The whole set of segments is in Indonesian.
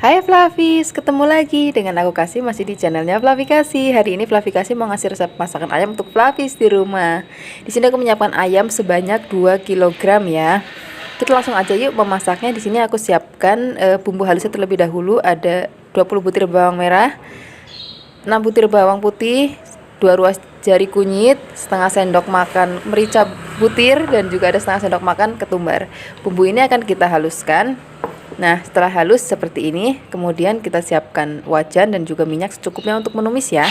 Hai Flavis, ketemu lagi dengan aku Kasih masih di channelnya Flavi Kasih. Hari ini Flavi Kasih mau ngasih resep masakan ayam untuk Flavis di rumah. Di sini aku menyiapkan ayam sebanyak 2 kg ya. Kita langsung aja yuk memasaknya. Di sini aku siapkan bumbu halusnya terlebih dahulu. Ada 20 butir bawang merah, 6 butir bawang putih, 2 ruas jari kunyit, setengah sendok makan merica butir, dan juga ada setengah sendok makan ketumbar. Bumbu ini akan kita haluskan. Nah, setelah halus seperti ini, kemudian kita siapkan wajan dan juga minyak secukupnya untuk menumis ya.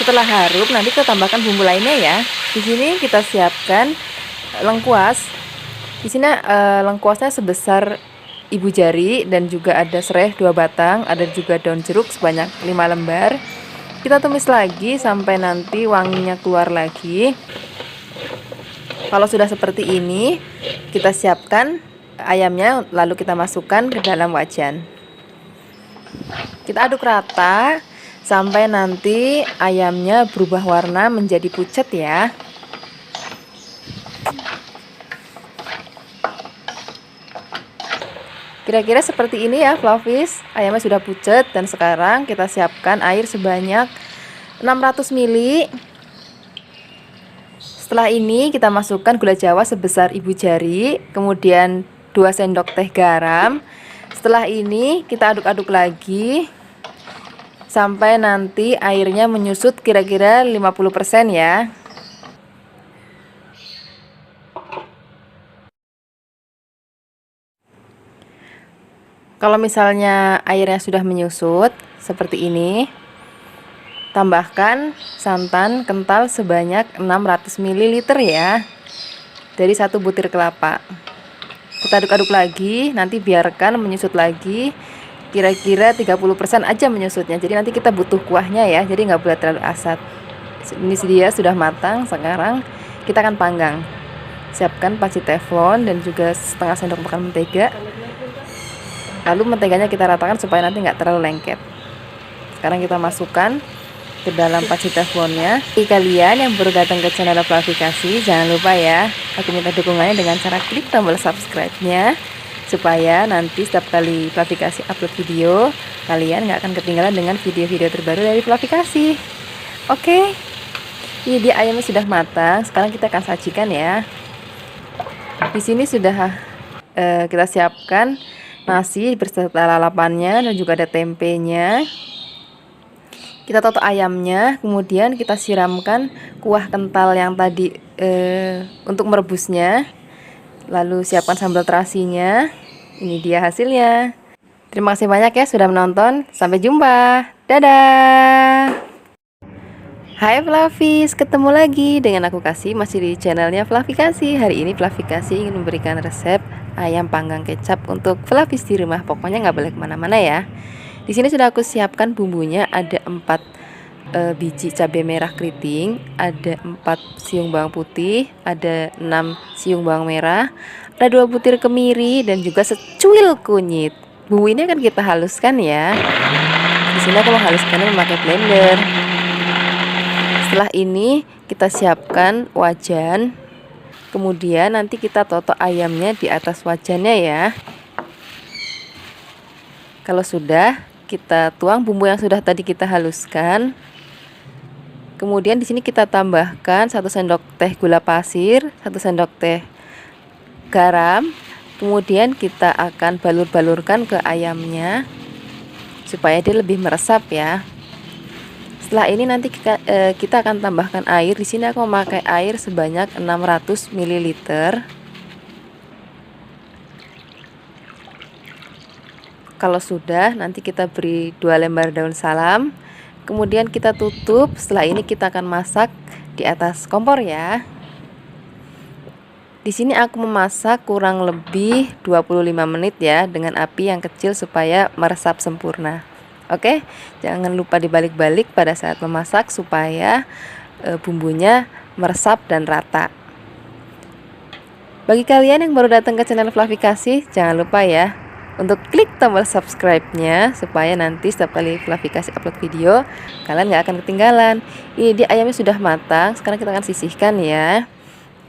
Setelah harum, nanti kita tambahkan bumbu lainnya ya. Di sini kita siapkan lengkuas. Di sini lengkuasnya sebesar ibu jari, dan juga ada serai 2 batang, ada juga daun jeruk sebanyak 5 lembar. Kita tumis lagi sampai nanti wanginya keluar lagi. Kalau sudah seperti ini, kita siapkan ayamnya, lalu kita masukkan ke dalam wajan. Kita aduk rata sampai nanti ayamnya berubah warna menjadi pucat ya. Kira-kira seperti ini ya Flavis. Ayamnya sudah pucat, dan sekarang kita siapkan air sebanyak 600 ml. Setelah ini kita masukkan gula jawa sebesar ibu jari, kemudian 2 sendok teh garam. Setelah ini kita aduk-aduk lagi sampai nanti airnya menyusut kira-kira 50% ya. Kalau misalnya airnya sudah menyusut seperti ini, tambahkan santan kental sebanyak 600 ml ya, dari 1 butir kelapa. Kita aduk-aduk lagi, nanti biarkan menyusut lagi, kira-kira 30% aja menyusutnya. Jadi nanti kita butuh kuahnya ya, jadi nggak boleh terlalu asat. Ini dia sudah matang. Sekarang kita akan panggang. Siapkan panci teflon dan juga setengah sendok makan mentega. Lalu menteganya kita ratakan supaya nanti nggak terlalu lengket. Sekarang kita masukkan ke dalam panci teflonnya. Kalian yang baru datang ke channel Flavi Kasih, jangan lupa ya, aku minta dukungannya dengan cara klik tombol subscribe-nya, supaya nanti setiap kali Flavi Kasih upload video, kalian nggak akan ketinggalan dengan video-video terbaru dari Flavi Kasih. Oke, ini dia ayamnya sudah matang. Sekarang kita akan sajikan ya. Di sini sudah kita siapkan nasi beserta lalapannya, dan juga ada tempenya. Kita toto ayamnya, kemudian kita siramkan kuah kental yang tadi untuk merebusnya. Lalu siapkan sambal terasinya. Ini dia hasilnya. Terima kasih banyak ya sudah menonton. Sampai jumpa. Dadah. Hai Flavis, ketemu lagi dengan aku Kasih masih di channelnya Flavi Kasih. Hari ini Flavi Kasih ingin memberikan resep ayam panggang kecap untuk Flavis di rumah. Pokoknya nggak boleh kemana-mana ya. Di sini sudah aku siapkan bumbunya. Ada 4 biji cabai merah keriting, ada 4 siung bawang putih, ada 6 siung bawang merah, ada 2 butir kemiri, dan juga secuil kunyit. Bumbu ini akan kita haluskan ya. Di sini aku menghaluskannya memakai blender. Setelah ini kita siapkan wajan. Kemudian nanti kita toto ayamnya di atas wajannya ya. Kalau sudah, kita tuang bumbu yang sudah tadi kita haluskan. Kemudian di sini kita tambahkan 1 sendok teh gula pasir, 1 sendok teh garam. Kemudian kita akan balur-balurkan ke ayamnya supaya dia lebih meresap ya. Setelah ini nanti kita akan tambahkan air. Di sini aku memakai air sebanyak 600 ml. Kalau sudah, nanti kita beri 2 lembar daun salam. Kemudian kita tutup. Setelah ini kita akan masak di atas kompor ya. Di sini aku memasak kurang lebih 25 menit ya, dengan api yang kecil supaya meresap sempurna. Oke, jangan lupa dibalik-balik pada saat memasak supaya bumbunya meresap dan rata. Bagi kalian yang baru datang ke channel Flavi Kasih, jangan lupa ya untuk klik tombol subscribe-nya supaya nanti setiap kali Flavi Kasih upload video, kalian nggak akan ketinggalan. Ini dia ayamnya sudah matang. Sekarang kita akan sisihkan ya.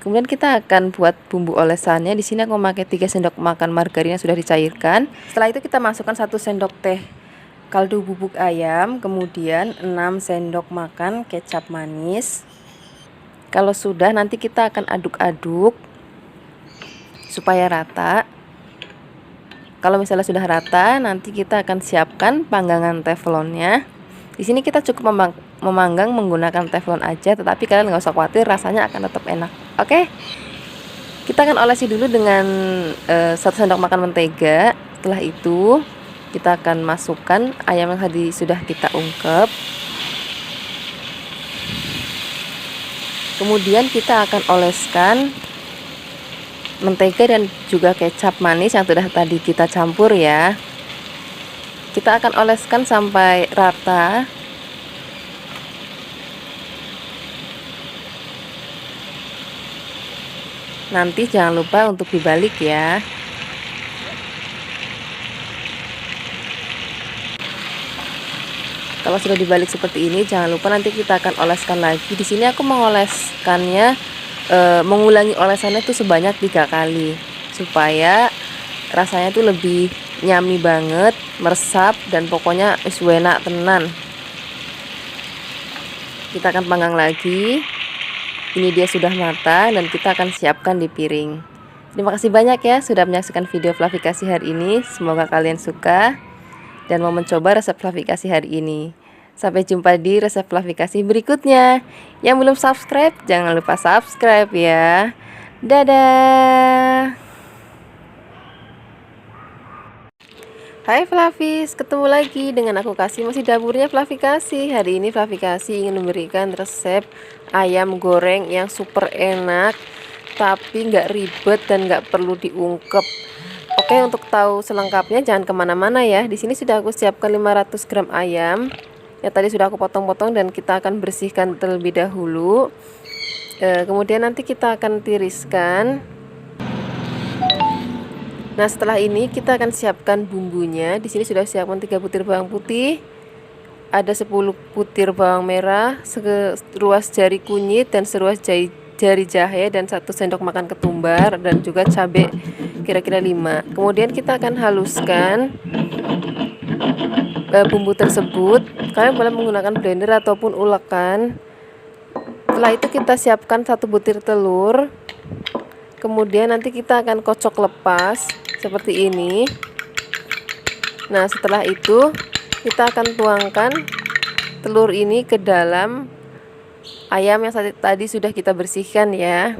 Kemudian kita akan buat bumbu olesannya. Di sini aku memakai 3 sendok makan margarin yang sudah dicairkan. Setelah itu kita masukkan 1 sendok teh kaldu bubuk ayam, kemudian 6 sendok makan kecap manis. Kalau sudah, nanti kita akan aduk-aduk supaya rata. Kalau misalnya sudah rata, nanti kita akan siapkan panggangan teflonnya. Di sini kita cukup memanggang menggunakan teflon aja, tetapi kalian nggak usah khawatir, rasanya akan tetap enak. Oke, kita akan olesi dulu dengan 1 sendok makan mentega. Setelah itu kita akan masukkan ayam yang tadi sudah kita ungkep. Kemudian kita akan oleskan mentega dan juga kecap manis yang sudah tadi kita campur ya. Kita akan oleskan sampai rata. Nanti jangan lupa untuk dibalik ya. Kalau sudah dibalik seperti ini, jangan lupa nanti kita akan oleskan lagi. Di sini aku mengoleskannya, mengulangi olesannya itu sebanyak 3 kali supaya rasanya tuh lebih nyami banget, meresap, dan pokoknya enak tenan. Kita akan panggang lagi. Ini dia sudah matang dan kita akan siapkan di piring. Terima kasih banyak ya sudah menyaksikan video Fluffy Kasih hari ini. Semoga kalian suka dan mau mencoba resep Fluffy Kasih hari ini. Sampai jumpa di resep Fluffy Kasih berikutnya. Yang belum subscribe, jangan lupa subscribe ya. Dadah. Hai Fluffies, ketemu lagi dengan aku Kasih, masih dapurnya Fluffy Kasih. Hari ini Fluffy Kasih ingin memberikan resep ayam goreng yang super enak, tapi nggak ribet dan nggak perlu diungkep. Oke, untuk tahu selengkapnya jangan kemana-mana ya. Di sini sudah aku siapkan 500 gram ayam yang tadi sudah aku potong-potong dan kita akan bersihkan terlebih dahulu. Kemudian nanti kita akan tiriskan. Nah, setelah ini kita akan siapkan bumbunya. Di sini sudah siapkan 3 butir bawang putih, ada 10 butir bawang merah, seruas jari kunyit dan seruas jari jahe, dan 1 sendok makan ketumbar, dan juga cabai kira-kira 5. Kemudian kita akan haluskan bumbu tersebut. Kalian boleh menggunakan blender ataupun ulekan. Setelah itu kita siapkan 1 butir telur. Kemudian nanti kita akan kocok lepas seperti ini. Nah, setelah itu kita akan tuangkan telur ini ke dalam ayam yang tadi sudah kita bersihkan ya.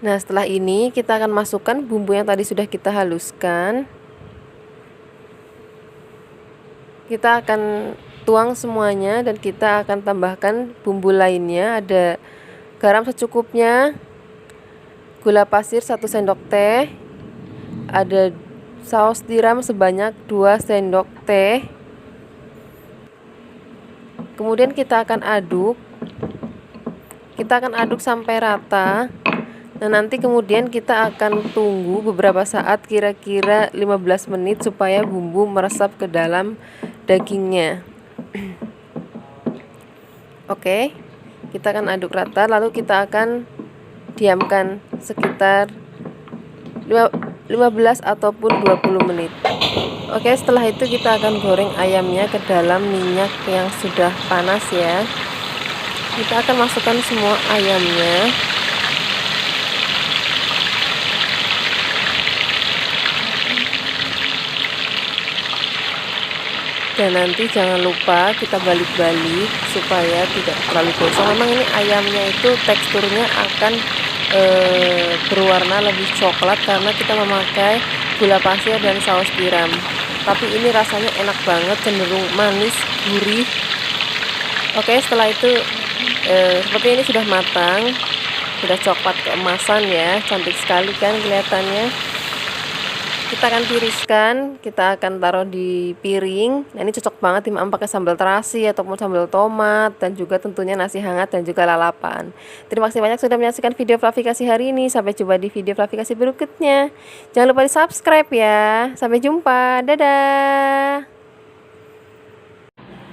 Nah, setelah ini kita akan masukkan bumbu yang tadi sudah kita haluskan. Kita akan tuang semuanya dan kita akan tambahkan bumbu lainnya. Ada garam secukupnya, gula pasir 1 sendok teh, ada saus tiram sebanyak 2 sendok teh. Kemudian kita akan aduk. Kita akan aduk sampai rata. Nah, nanti kemudian kita akan tunggu beberapa saat, kira-kira 15 menit supaya bumbu meresap ke dalam dagingnya. Oke. Kita akan aduk rata, lalu kita akan diamkan sekitar 15 ataupun 20 menit. Oke, setelah itu kita akan goreng ayamnya ke dalam minyak yang sudah panas ya. Kita akan masukkan semua ayamnya. Dan nanti jangan lupa kita balik-balik supaya tidak terlalu gosong. Memang ini ayamnya itu teksturnya akan berwarna lebih coklat karena kita memakai gula pasir dan saus tiram. Tapi ini rasanya enak banget, cenderung manis, gurih. Oke, setelah itu seperti ini sudah matang, sudah coklat keemasan ya, cantik sekali kan kelihatannya. Kita akan tiriskan, kita akan taruh di piring. Nah, ini cocok banget dimakan pakai sambal terasi ataupun sambal tomat, dan juga tentunya nasi hangat dan juga lalapan. Terima kasih banyak sudah menyaksikan video Fluffy Kasih hari ini. Sampai jumpa di video Fluffy Kasih berikutnya. Jangan lupa di subscribe ya. Sampai jumpa, dadah.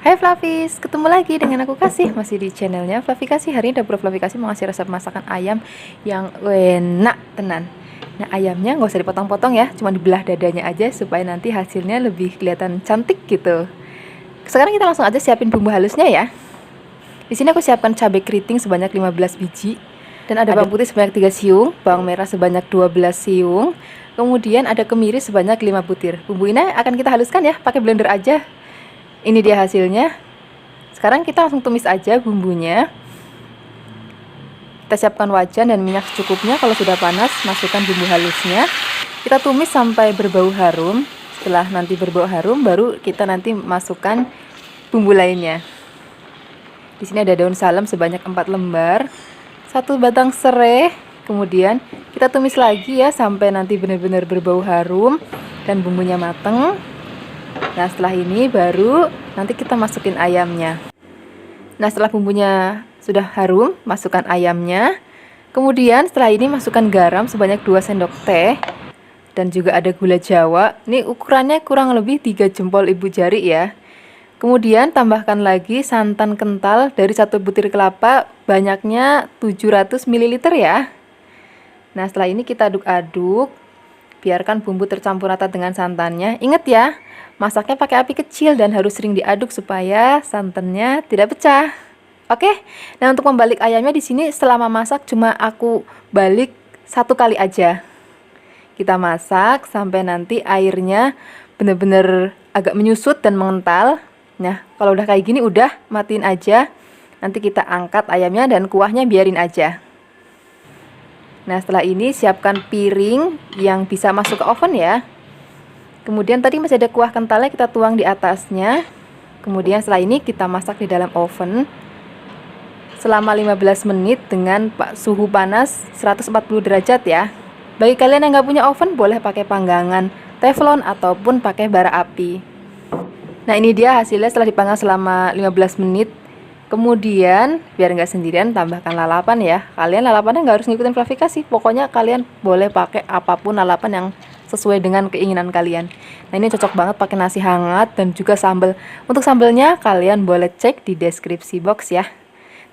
Hai Flavis, ketemu lagi dengan aku Kasih, masih di channelnya Flavi Kasih. Hari ini dapur Flavi Kasih mau ngasih resep masakan ayam yang enak tenan. Nah, ayamnya nggak usah dipotong-potong ya, cuma dibelah dadanya aja supaya nanti hasilnya lebih kelihatan cantik gitu. Sekarang kita langsung aja siapin bumbu halusnya ya. Di sini aku siapkan cabai keriting sebanyak 15 biji dan ada bawang putih sebanyak 3 siung, bawang merah sebanyak 12 siung. Kemudian ada kemiri sebanyak 5 butir. Bumbu ini akan kita haluskan ya, pakai blender aja. Ini dia hasilnya. Sekarang kita langsung tumis aja bumbunya. Kita siapkan wajan dan minyak secukupnya. Kalau sudah panas, masukkan bumbu halusnya. Kita tumis sampai berbau harum. Setelah nanti berbau harum, baru kita nanti masukkan bumbu lainnya. Di sini ada daun salam sebanyak 4 lembar, 1 batang serai. Kemudian kita tumis lagi ya sampai nanti benar-benar berbau harum dan bumbunya mateng. Nah, setelah ini baru nanti kita masukin ayamnya. Nah, setelah bumbunya sudah harum, masukkan ayamnya. Kemudian setelah ini masukkan garam sebanyak 2 sendok teh. Dan juga ada gula jawa. Ini ukurannya kurang lebih 3 jempol ibu jari ya. Kemudian tambahkan lagi santan kental dari 1 butir kelapa, banyaknya 700 ml ya. Nah, setelah ini kita aduk-aduk. Biarkan bumbu tercampur rata dengan santannya. Ingat ya, masaknya pakai api kecil dan harus sering diaduk supaya santannya tidak pecah. Oke. Nah, untuk membalik ayamnya di sini selama masak cuma aku balik 1 kali aja. Kita masak sampai nanti airnya benar-benar agak menyusut dan mengental. Nah, kalau udah kayak gini udah matiin aja. Nanti kita angkat ayamnya dan kuahnya biarin aja. Nah, setelah ini siapkan piring yang bisa masuk ke oven ya. Kemudian tadi masih ada kuah kentalnya, kita tuang di atasnya. Kemudian setelah ini kita masak di dalam oven selama 15 menit dengan suhu panas 140 derajat ya. Bagi kalian yang nggak punya oven, boleh pakai panggangan teflon ataupun pakai bara api. Nah, ini dia hasilnya setelah dipanggang selama 15 menit. Kemudian biar nggak sendirian, tambahkan lalapan ya. Kalian lalapannya nggak harus ngikutin Flavi Kasih, pokoknya kalian boleh pakai apapun lalapan yang sesuai dengan keinginan kalian. Nah, ini cocok banget pakai nasi hangat dan juga sambal. Untuk sambalnya kalian boleh cek di deskripsi box ya.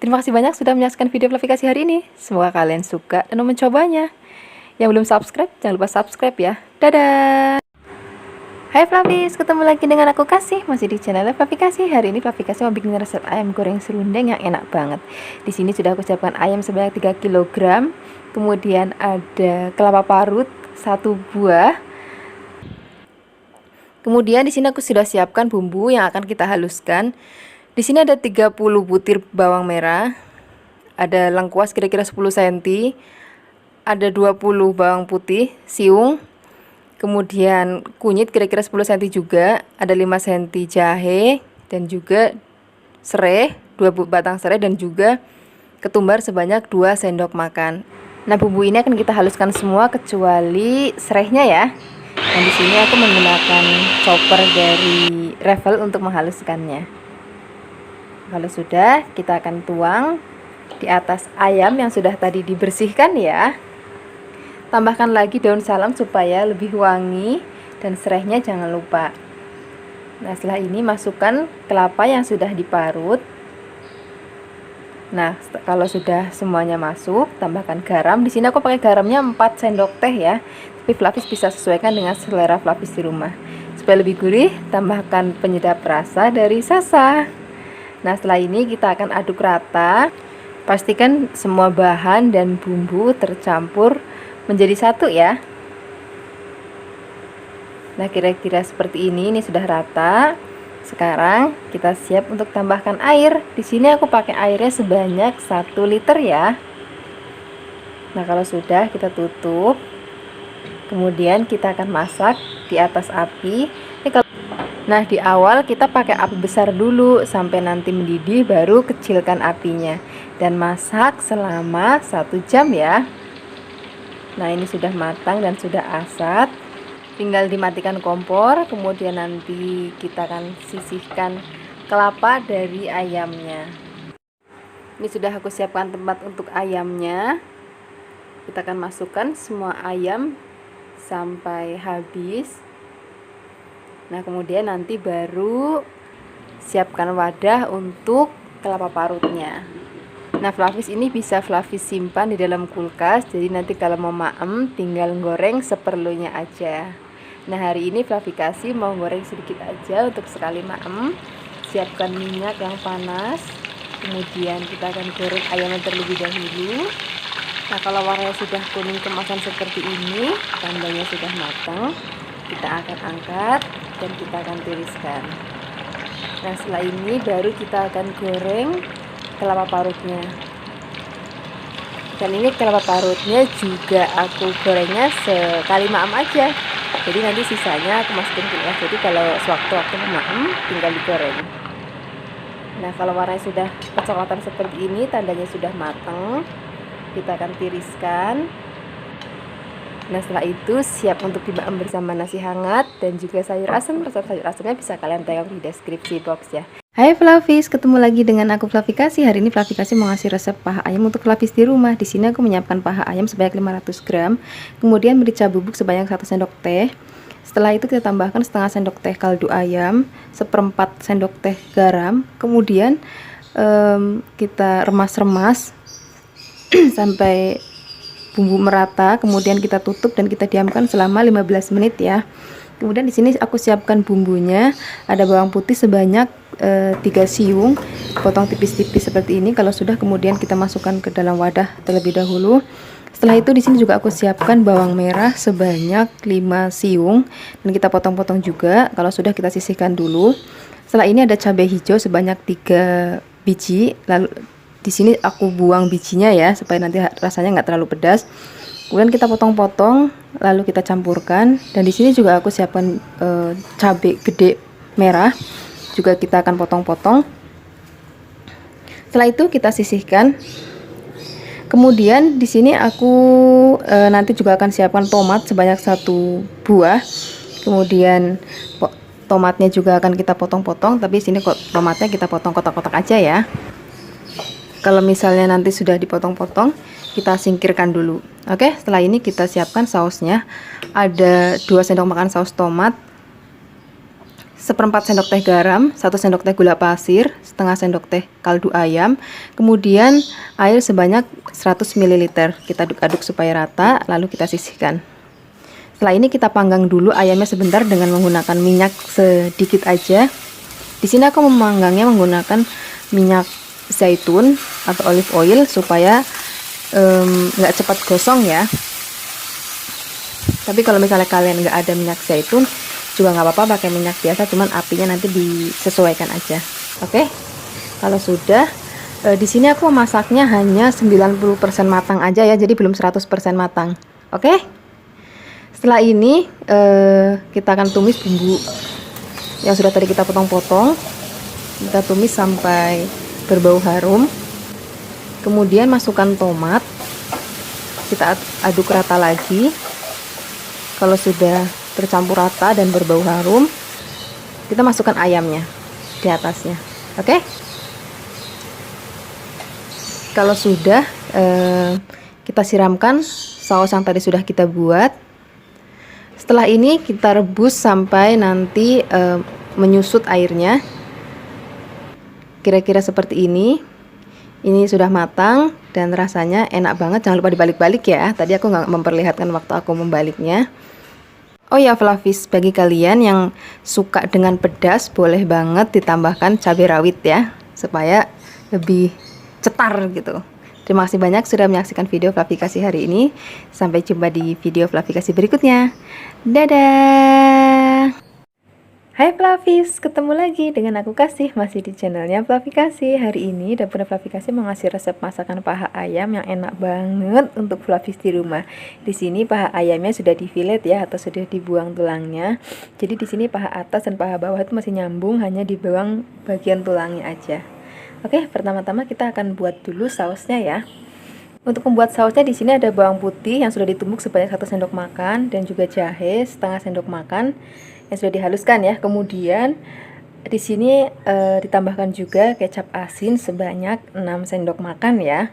Terima kasih banyak sudah menyaksikan video Flavi Kasih hari ini. Semoga kalian suka dan mau mencobanya. Yang belum subscribe, jangan lupa subscribe ya. Dadah! Hai Flavis, ketemu lagi dengan aku Kasih, masih di channel Flavi Kasih. Hari ini Flavi Kasih mau bikin resep ayam goreng serundeng yang enak banget. Di sini sudah aku siapkan ayam sebanyak 3 kg. Kemudian ada kelapa parut 1 buah. Kemudian di sini aku sudah siapkan bumbu yang akan kita haluskan. Di sini ada 30 butir bawang merah. Ada lengkuas kira-kira 10 cm. Ada 20 bawang putih siung. Kemudian kunyit kira-kira 10 cm juga, ada 5 cm jahe dan juga serai, 2 batang serai dan juga ketumbar sebanyak 2 sendok makan. Nah, bumbu ini akan kita haluskan semua kecuali serainya ya. Dan di sini aku menggunakan chopper dari Revel untuk menghaluskannya. Kalau sudah, kita akan tuang di atas ayam yang sudah tadi dibersihkan ya. Tambahkan lagi daun salam supaya lebih wangi dan serainya jangan lupa. Nah, setelah ini masukkan kelapa yang sudah diparut. Nah, kalau sudah semuanya masuk, tambahkan garam. Di sini aku pakai garamnya 4 sendok teh ya. Tapi Flavis bisa sesuaikan dengan selera Flavis di rumah. Supaya lebih gurih, tambahkan penyedap rasa dari Sasa. Nah, setelah ini kita akan aduk rata. Pastikan semua bahan dan bumbu tercampur menjadi satu ya. Nah, kira-kira seperti ini sudah rata. Sekarang kita siap untuk tambahkan air. Di sini aku pakai airnya sebanyak 1 liter ya. Nah, kalau sudah kita tutup. Kemudian kita akan masak di atas api. Nah, di awal kita pakai api besar dulu sampai nanti mendidih, baru kecilkan apinya dan masak selama 1 jam ya. Nah, ini sudah matang dan sudah asat. Tinggal dimatikan kompor, kemudian nanti kita akan sisihkan kelapa dari ayamnya. Ini sudah aku siapkan tempat untuk ayamnya. Kita akan masukkan semua ayam sampai habis. Nah, kemudian nanti baru siapkan wadah untuk kelapa parutnya. Nah, Flavis ini bisa Flavis simpan di dalam kulkas, jadi nanti kalau mau maem tinggal goreng seperlunya aja. Nah, hari ini Flavi kasih mau goreng sedikit aja untuk sekali maem. Siapkan minyak yang panas, kemudian kita akan goreng ayamnya terlebih dahulu. Nah, kalau warnanya sudah kuning kemasan seperti ini, tandanya sudah matang. Kita akan angkat dan kita akan tiriskan. Nah, setelah ini baru kita akan goreng kelapa parutnya. Dan ini kelapa parutnya juga aku gorengnya sekali maem aja. Jadi nanti sisanya aku masukin kulkas. Jadi kalau sewaktu-waktu maem tinggal digoreng. Nah, kalau warnanya sudah kecoklatan seperti ini, tandanya sudah matang. Kita akan tiriskan. Nah, setelah itu siap untuk dimaem bersama nasi hangat dan juga sayur asam. Resep sayur asamnya bisa kalian tengok di deskripsi box ya. Hai Flavis, ketemu lagi dengan aku Flavi Kasih. Hari ini Flavi Kasih mau ngasih resep paha ayam untuk Flavis di rumah. Di sini aku menyiapkan paha ayam sebanyak 500 gram, kemudian merica bubuk sebanyak 1 sendok teh. Setelah itu kita tambahkan setengah sendok teh kaldu ayam, seperempat sendok teh garam, kemudian kita remas-remas sampai bumbu merata, kemudian kita tutup dan kita diamkan selama 15 menit ya. Kemudian di sini aku siapkan bumbunya, ada bawang putih sebanyak 3 siung, potong tipis-tipis seperti ini. Kalau sudah, kemudian kita masukkan ke dalam wadah terlebih dahulu. Setelah itu di sini juga aku siapkan bawang merah sebanyak 5 siung dan kita potong-potong juga. Kalau sudah, kita sisihkan dulu. Setelah ini ada cabai hijau sebanyak 3 biji. Lalu di sini aku buang bijinya ya, supaya nanti rasanya nggak terlalu pedas. Kemudian kita potong-potong, lalu kita campurkan. Dan di sini juga aku siapkan cabai gede merah, juga kita akan potong-potong. Setelah itu kita sisihkan. Kemudian di sini aku nanti juga akan siapkan tomat sebanyak 1 buah. Kemudian tomatnya juga akan kita potong-potong, tapi di sini kok tomatnya kita potong kotak-kotak aja ya. Kalau misalnya nanti sudah dipotong-potong, kita singkirkan dulu. Oke, setelah ini kita siapkan sausnya. Ada 2 sendok makan saus tomat, seperempat sendok teh garam, 1 sendok teh gula pasir, setengah sendok teh kaldu ayam, kemudian air sebanyak 100 ml. Kita aduk-aduk supaya rata, lalu kita sisihkan. Setelah ini kita panggang dulu ayamnya sebentar dengan menggunakan minyak sedikit aja. Di sini aku memanggangnya menggunakan minyak zaitun atau olive oil supaya nggak cepat gosong ya. Tapi kalau misalnya kalian nggak ada minyak zaitun juga nggak apa-apa, pakai minyak biasa, cuman apinya nanti disesuaikan aja. Oke, kalau sudah di sini aku masaknya hanya 90% matang aja ya, jadi belum 100% matang. Oke, setelah ini kita akan tumis bumbu yang sudah tadi kita potong-potong. Kita tumis sampai berbau harum. Kemudian masukkan tomat, kita aduk rata lagi. Kalau sudah tercampur rata dan berbau harum, kita masukkan ayamnya di atasnya. Oke, kalau sudah kita siramkan saus yang tadi sudah kita buat. Setelah ini kita rebus sampai nanti menyusut airnya. Kira-kira seperti ini. Ini sudah matang dan rasanya enak banget. Jangan lupa dibalik-balik ya. Tadi aku nggak memperlihatkan waktu aku membaliknya. Oh ya Flavis, bagi kalian yang suka dengan pedas, boleh banget ditambahkan cabai rawit ya, supaya lebih cetar gitu. Terima kasih banyak sudah menyaksikan video Flavi Kasih hari ini. Sampai jumpa di video Flavi Kasih berikutnya. Dadah. Hai Flavis, ketemu lagi dengan aku Kasih, masih di channelnya Flavi Kasih. Hari ini Dapur Flavi Kasih mau ngasih resep masakan paha ayam yang enak banget untuk Flavis di rumah. Di sini paha ayamnya sudah difilet ya, atau sudah dibuang tulangnya. Jadi di sini paha atas dan paha bawah itu masih nyambung, hanya dibuang bagian tulangnya aja. Oke, pertama-tama kita akan buat dulu sausnya ya. Untuk membuat sausnya di sini ada bawang putih yang sudah ditumbuk sebanyak 1 sendok makan dan juga jahe setengah sendok makan yang sudah dihaluskan ya. Kemudian di sini ditambahkan juga kecap asin sebanyak 6 sendok makan ya.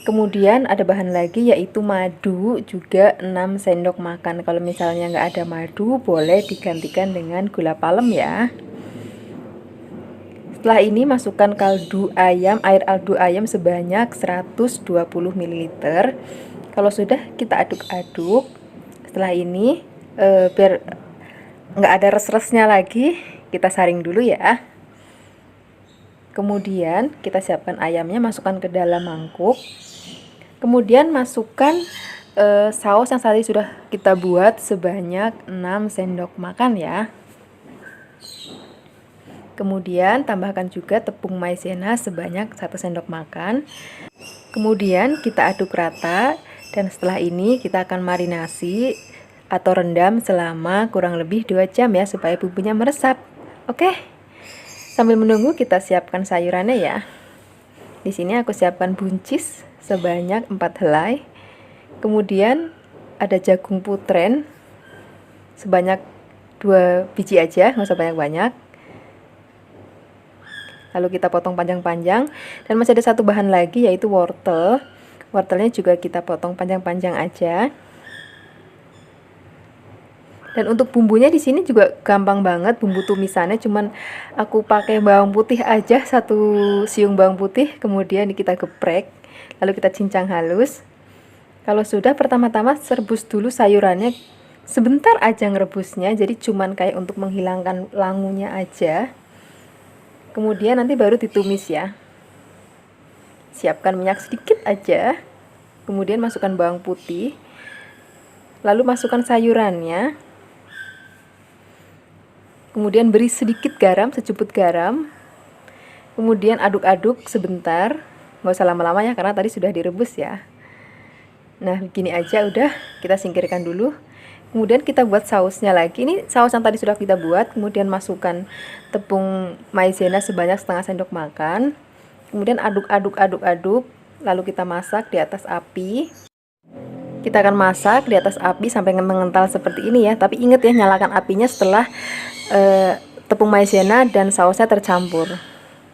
Kemudian ada bahan lagi yaitu madu juga 6 sendok makan. Kalau misalnya nggak ada madu boleh digantikan dengan gula palem ya. Setelah ini masukkan air kaldu ayam sebanyak 120 ml. Kalau sudah, kita aduk-aduk. Setelah ini biar nggak ada res-resnya lagi, kita saring dulu ya. Kemudian kita siapkan ayamnya, masukkan ke dalam mangkuk. Kemudian masukkan saus yang tadi sudah kita buat sebanyak 6 sendok makan ya. Kemudian tambahkan juga tepung maizena sebanyak 1 sendok makan. Kemudian kita aduk rata, dan setelah ini kita akan marinasi atau rendam selama kurang lebih 2 jam ya, supaya bumbunya meresap. Oke. Sambil menunggu, kita siapkan sayurannya ya. Di sini aku siapkan buncis sebanyak 4 helai. Kemudian ada jagung putren sebanyak 2 biji aja, nggak usah banyak-banyak. Lalu kita potong panjang-panjang, dan masih ada satu bahan lagi yaitu wortel. Wortelnya juga kita potong panjang-panjang aja. Dan untuk bumbunya di sini juga gampang banget, bumbu tumisannya cuman aku pakai bawang putih aja, 1 siung bawang putih, kemudian kita geprek, lalu kita cincang halus. Kalau sudah, pertama-tama rebus dulu sayurannya, sebentar aja ngerebusnya, jadi cuman kayak untuk menghilangkan langunya aja. Kemudian nanti baru ditumis ya. Siapkan minyak sedikit aja. Kemudian masukkan bawang putih. Lalu masukkan sayurannya. Kemudian beri sedikit garam, secuput garam. Kemudian aduk-aduk sebentar. Nggak usah lama-lama ya, karena tadi sudah direbus ya. Nah, begini aja udah, kita singkirkan dulu. Kemudian kita buat sausnya lagi. Ini saus yang tadi sudah kita buat. Kemudian masukkan tepung maizena sebanyak setengah sendok makan. Kemudian aduk-aduk. Lalu kita masak di atas api. Kita akan masak di atas api sampai mengental seperti ini ya. Tapi ingat ya, nyalakan apinya setelah tepung maizena dan sausnya tercampur.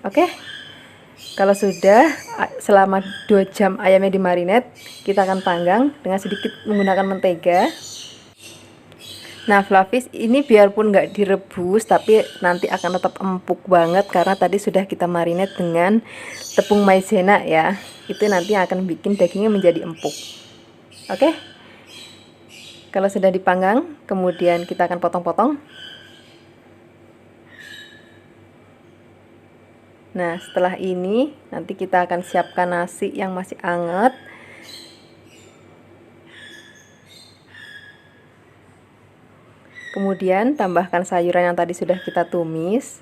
Oke. Kalau sudah, selama 2 jam ayamnya dimarinate, kita akan panggang dengan sedikit menggunakan mentega. Nah, Flavis ini biarpun nggak direbus, tapi nanti akan tetap empuk banget karena tadi sudah kita marinate dengan tepung maizena ya. Itu nanti akan bikin dagingnya menjadi empuk. Oke? Kalau sudah dipanggang, kemudian kita akan potong-potong. Nah, setelah ini nanti kita akan siapkan nasi yang masih hangat. Kemudian tambahkan sayuran yang tadi sudah kita tumis.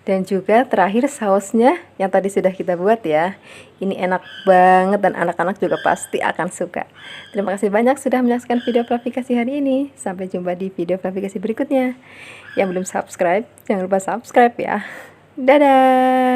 Dan juga terakhir sausnya yang tadi sudah kita buat ya. Ini enak banget dan anak-anak juga pasti akan suka. Terima kasih banyak sudah menyaksikan video Flavikasi hari ini. Sampai jumpa di video Flavikasi berikutnya. Yang belum subscribe, jangan lupa subscribe ya. Dadah!